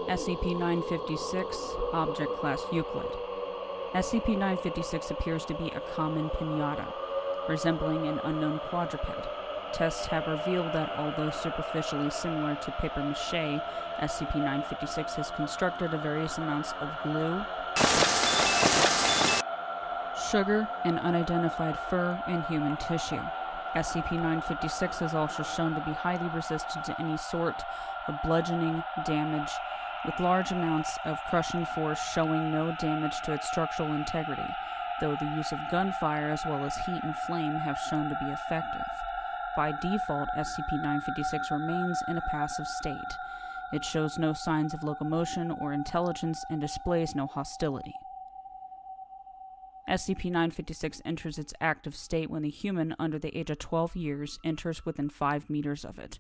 SCP-956, Object Class Euclid. SCP-956 appears to be a common pinata, resembling an unknown quadruped. Tests have revealed that although superficially similar to papier-mâché, SCP-956 has constructed various amounts of glue, sugar, and unidentified fur and human tissue. SCP-956 is also shown to be highly resistant to any sort of bludgeoning damage, with large amounts of crushing force showing no damage to its structural integrity, though the use of gunfire as well as heat and flame have shown to be effective. By default, SCP-956 remains in a passive state. It shows no signs of locomotion or intelligence and displays no hostility. SCP-956 enters its active state when the human under the age of 12 years enters within 5 meters of it.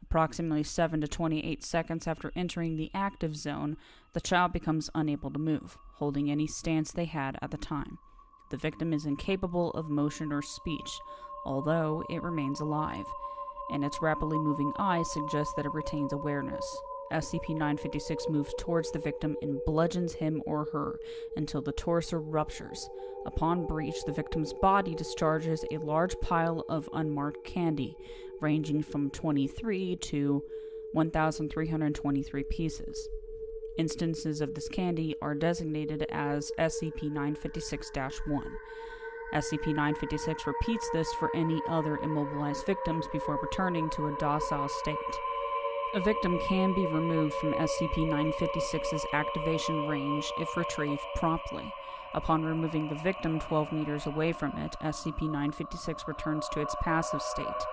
Approximately 7 to 28 seconds after entering the active zone, the child becomes unable to move, holding any stance they had at the time. The victim is incapable of motion or speech, although it remains alive, and its rapidly moving eyes suggest that it retains awareness. SCP-956 moves towards the victim and bludgeons him or her until the torso ruptures. Upon breach, the victim's body discharges a large pile of unmarked candy, ranging from 23 to 1,323 pieces. Instances of this candy are designated as SCP-956-1. SCP-956 repeats this for any other immobilized victims before returning to a docile state. A victim can be removed from SCP-956's activation range if retrieved promptly. Upon removing the victim 12 meters away from it, SCP-956 returns to its passive state.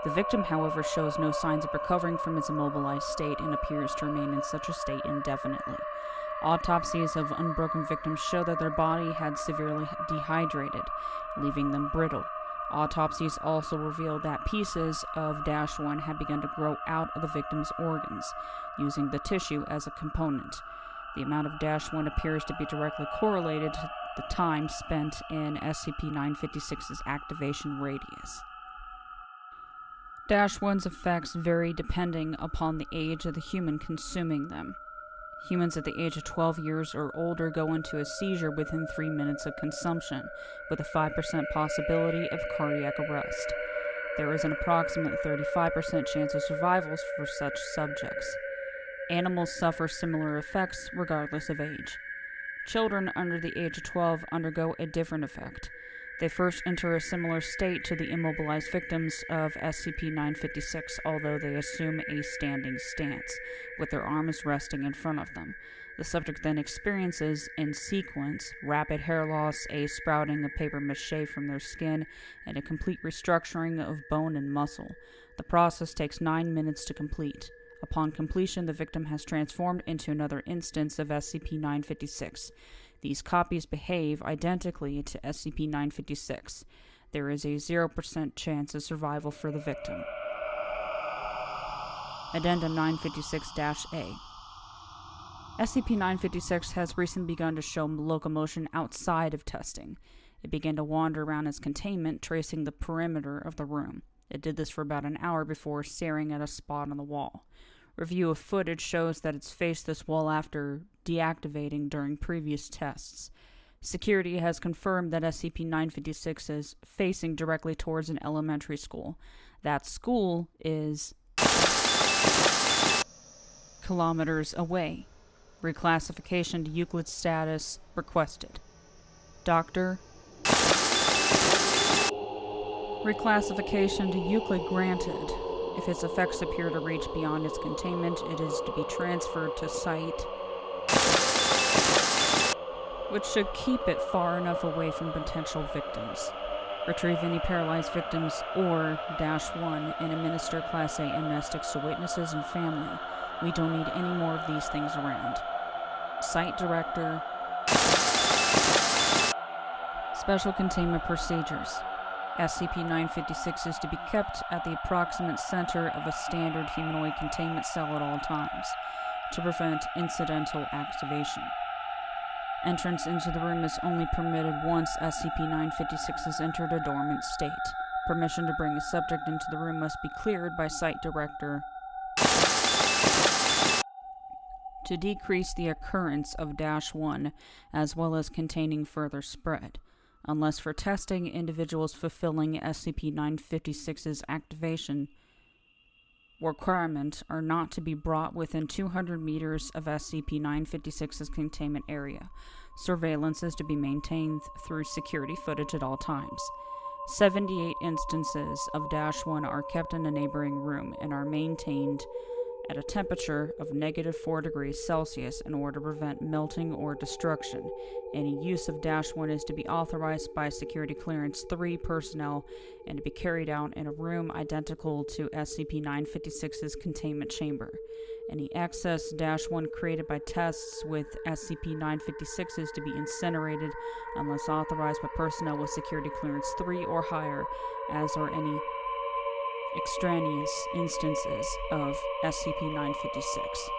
The victim, however, shows no signs of recovering from its immobilized state and appears to remain in such a state indefinitely. Autopsies of unbroken victims show that their body had severely dehydrated, leaving them brittle. Autopsies also reveal that pieces of -1 had begun to grow out of the victim's organs, using the tissue as a component. The amount of -1 appears to be directly correlated to the time spent in SCP-956's activation radius. -1's effects vary depending upon the age of the human consuming them. Humans at the age of 12 years or older go into a seizure within 3 minutes of consumption, with a 5% possibility of cardiac arrest. There is an approximate 35% chance of survival for such subjects. Animals suffer similar effects regardless of age. Children under the age of 12 undergo a different effect. They first enter a similar state to the immobilized victims of SCP-956, although they assume a standing stance, with their arms resting in front of them. The subject then experiences, in sequence, rapid hair loss, a sprouting of papier-mâché from their skin, and a complete restructuring of bone and muscle. The process takes 9 minutes to complete. Upon completion, the victim has transformed into another instance of SCP-956. These copies behave identically to SCP-956. There is a 0% chance of survival for the victim. Addendum 956-A. SCP-956 has recently begun to show locomotion outside of testing. It began to wander around its containment, tracing the perimeter of the room. It did this for about an hour before staring at a spot on the wall. Review of footage shows that it's faced this wall after deactivating during previous tests. Security has confirmed that SCP-956 is facing directly towards an elementary school. That school is kilometers away. Reclassification to Euclid status requested. Doctor. Reclassification to Euclid granted. If its effects appear to reach beyond its containment, it is to be transferred to Site, which should keep it far enough away from potential victims. Retrieve any paralyzed victims or -1 and administer Class A amnestics to witnesses and family. We don't need any more of these things around. Site Director. Special Containment Procedures. SCP-956 is to be kept at the approximate center of a standard humanoid containment cell at all times, to prevent incidental activation. Entrance into the room is only permitted once SCP-956 has entered a dormant state. Permission to bring a subject into the room must be cleared by Site Director. to decrease the occurrence of -1 as well as containing further spread, unless for testing individuals fulfilling SCP-956's activation requirement are not to be brought within 200 meters of SCP-956's containment area. Surveillance is to be maintained through security footage at all times. 78 instances of -1 are kept in a neighboring room and are maintained at a temperature of -4 degrees Celsius in order to prevent melting or destruction. Any use of -1 is to be authorized by Security Clearance 3 personnel and to be carried out in a room identical to SCP-956's containment chamber. Any excess -1 created by tests with SCP-956 is to be incinerated unless authorized by personnel with Security Clearance 3 or higher, as are any extraneous instances of SCP-956.